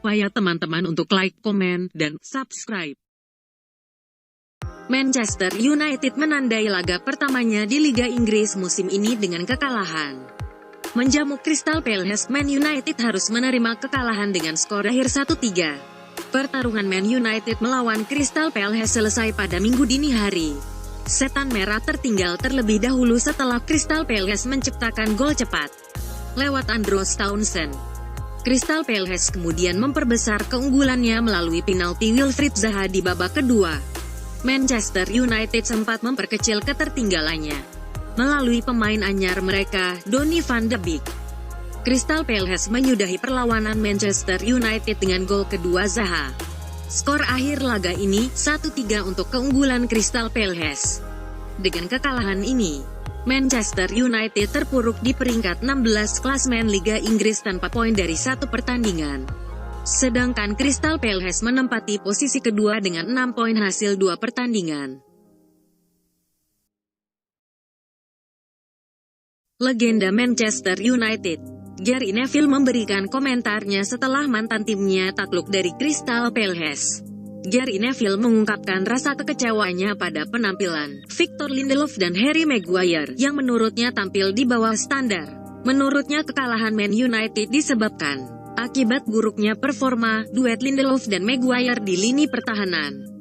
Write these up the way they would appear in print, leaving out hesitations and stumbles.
upaya teman-teman untuk like, komen, dan subscribe. Manchester United menandai laga pertamanya di Liga Inggris musim ini dengan kekalahan. Menjamu Crystal Palace, Man United harus menerima kekalahan dengan skor akhir 1-3. Pertarungan Man United melawan Crystal Palace selesai pada Minggu dini hari. Setan Merah tertinggal terlebih dahulu setelah Crystal Palace menciptakan gol cepat lewat Andros Townsend. Crystal Palace kemudian memperbesar keunggulannya melalui penalti Wilfried Zaha di babak kedua. Manchester United sempat memperkecil ketertinggalannya melalui pemain anyar mereka, Donny van de Beek. Crystal Palace menyudahi perlawanan Manchester United dengan gol kedua Zaha. Skor akhir laga ini, 1-3 untuk keunggulan Crystal Palace. Dengan kekalahan ini, Manchester United terpuruk di peringkat 16 klasemen Liga Inggris tanpa poin dari satu pertandingan. Sedangkan Crystal Palace menempati posisi kedua dengan 6 poin hasil 2 pertandingan. Legenda Manchester United, Gary Neville memberikan komentarnya setelah mantan timnya takluk dari Crystal Palace. Gary Neville mengungkapkan rasa kekecewaannya pada penampilan Victor Lindelof dan Harry Maguire yang menurutnya tampil di bawah standar. Menurutnya kekalahan Man United disebabkan akibat buruknya performa duet Lindelof dan Maguire di lini pertahanan.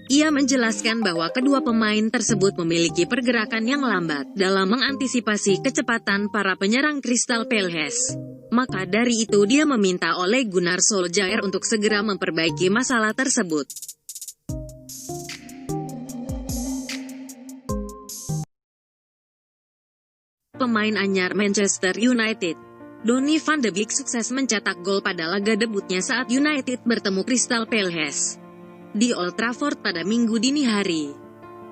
Ia menjelaskan bahwa kedua pemain tersebut memiliki pergerakan yang lambat dalam mengantisipasi kecepatan para penyerang Crystal Palace. Maka dari itu dia meminta Ole Gunnar Solskjaer untuk segera memperbaiki masalah tersebut. Pemain anyar Manchester United, Donny van de Beek sukses mencetak gol pada laga debutnya saat United bertemu Crystal Palace di Old Trafford pada Minggu dini hari.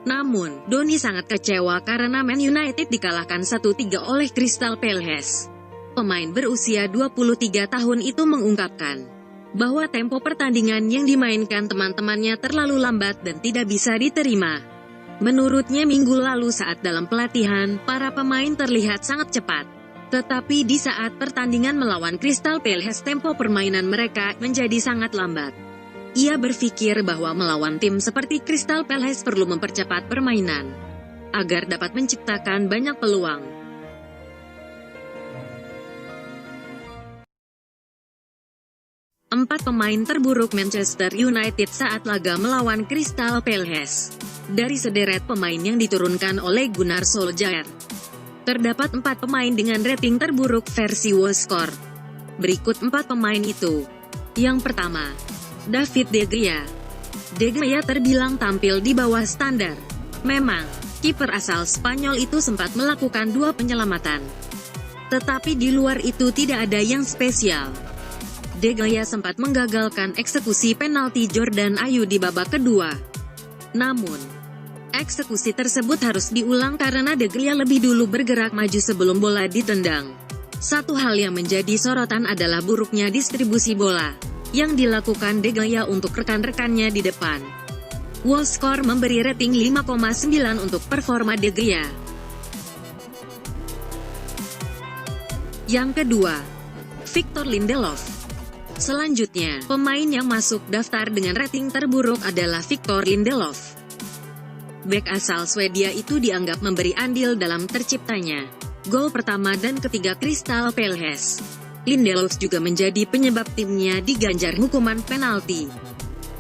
Namun, Donny sangat kecewa karena Man United dikalahkan 1-3 oleh Crystal Palace. Pemain berusia 23 tahun itu mengungkapkan bahwa tempo pertandingan yang dimainkan teman-temannya terlalu lambat dan tidak bisa diterima. Menurutnya minggu lalu saat dalam pelatihan, para pemain terlihat sangat cepat. Tetapi di saat pertandingan melawan Crystal Palace tempo permainan mereka menjadi sangat lambat. Ia berpikir bahwa melawan tim seperti Crystal Palace perlu mempercepat permainan agar dapat menciptakan banyak peluang. Empat pemain terburuk Manchester United saat laga melawan Crystal Palace. Dari sederet pemain yang diturunkan oleh Gunnar Solskjaer, terdapat 4 pemain dengan rating terburuk versi WhoScorer. Berikut 4 pemain itu. Yang pertama, David De Gea. De Gea terbilang tampil di bawah standar. Memang, kiper asal Spanyol itu sempat melakukan 2 penyelamatan. Tetapi di luar itu tidak ada yang spesial. De Gea sempat menggagalkan eksekusi penalti Jordan Ayew di babak kedua. Namun, eksekusi tersebut harus diulang karena De Gea lebih dulu bergerak maju sebelum bola ditendang. Satu hal yang menjadi sorotan adalah buruknya distribusi bola yang dilakukan De Gea untuk rekan-rekannya di depan. WhoScorer memberi rating 5,9 untuk performa De Gea. Yang kedua, Victor Lindelof. Selanjutnya, pemain yang masuk daftar dengan rating terburuk adalah Victor Lindelof. Bek asal Swedia itu dianggap memberi andil dalam terciptanya gol pertama dan ketiga Crystal Palace. Lindelof juga menjadi penyebab timnya diganjar hukuman penalti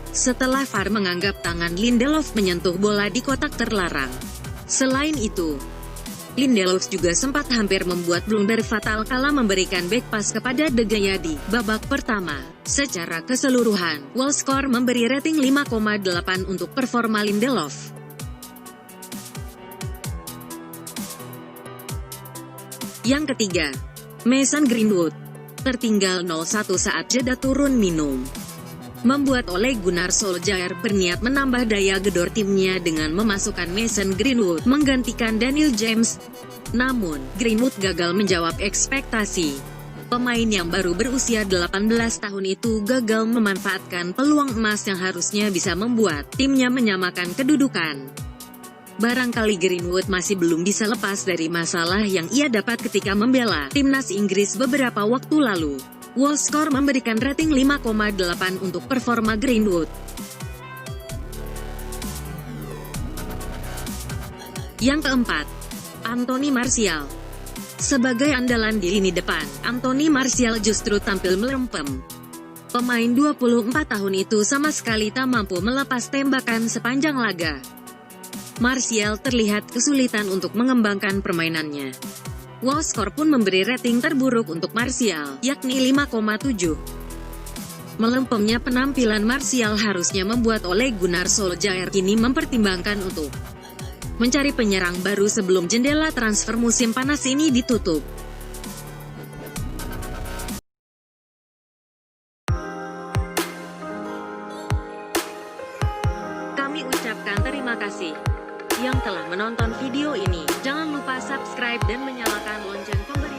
setelah VAR menganggap tangan Lindelof menyentuh bola di kotak terlarang. Selain itu, Lindelof juga sempat hampir membuat blunder fatal kala memberikan back pass kepada De Gea di babak pertama. Secara keseluruhan, WhoScorer memberi rating 5,8 untuk performa Lindelof. Yang ketiga, Mason Greenwood. Tertinggal 0-1 saat jeda turun minum, membuat Ole Gunnar Solskjaer berniat menambah daya gedor timnya dengan memasukkan Mason Greenwood menggantikan Daniel James. Namun, Greenwood gagal menjawab ekspektasi. Pemain yang baru berusia 18 tahun itu gagal memanfaatkan peluang emas yang harusnya bisa membuat timnya menyamakan kedudukan. Barangkali Greenwood masih belum bisa lepas dari masalah yang ia dapat ketika membela timnas Inggris beberapa waktu lalu. WallScore memberikan rating 5,8 untuk performa Greenwood. Yang keempat, Anthony Martial. Sebagai andalan di lini depan, Anthony Martial justru tampil melempem. Pemain 24 tahun itu sama sekali tak mampu melepas tembakan sepanjang laga. Martial terlihat kesulitan untuk mengembangkan permainannya. WallScore pun memberi rating terburuk untuk Martial, yakni 5,7. Melempemnya penampilan Martial harusnya membuat Ole Gunnar Solskjaer kini mempertimbangkan untuk mencari penyerang baru sebelum jendela transfer musim panas ini ditutup. Kami ucapkan terima kasih yang telah menonton video ini. Jangan lupa subscribe dan menyalakan lonceng pemberitaan.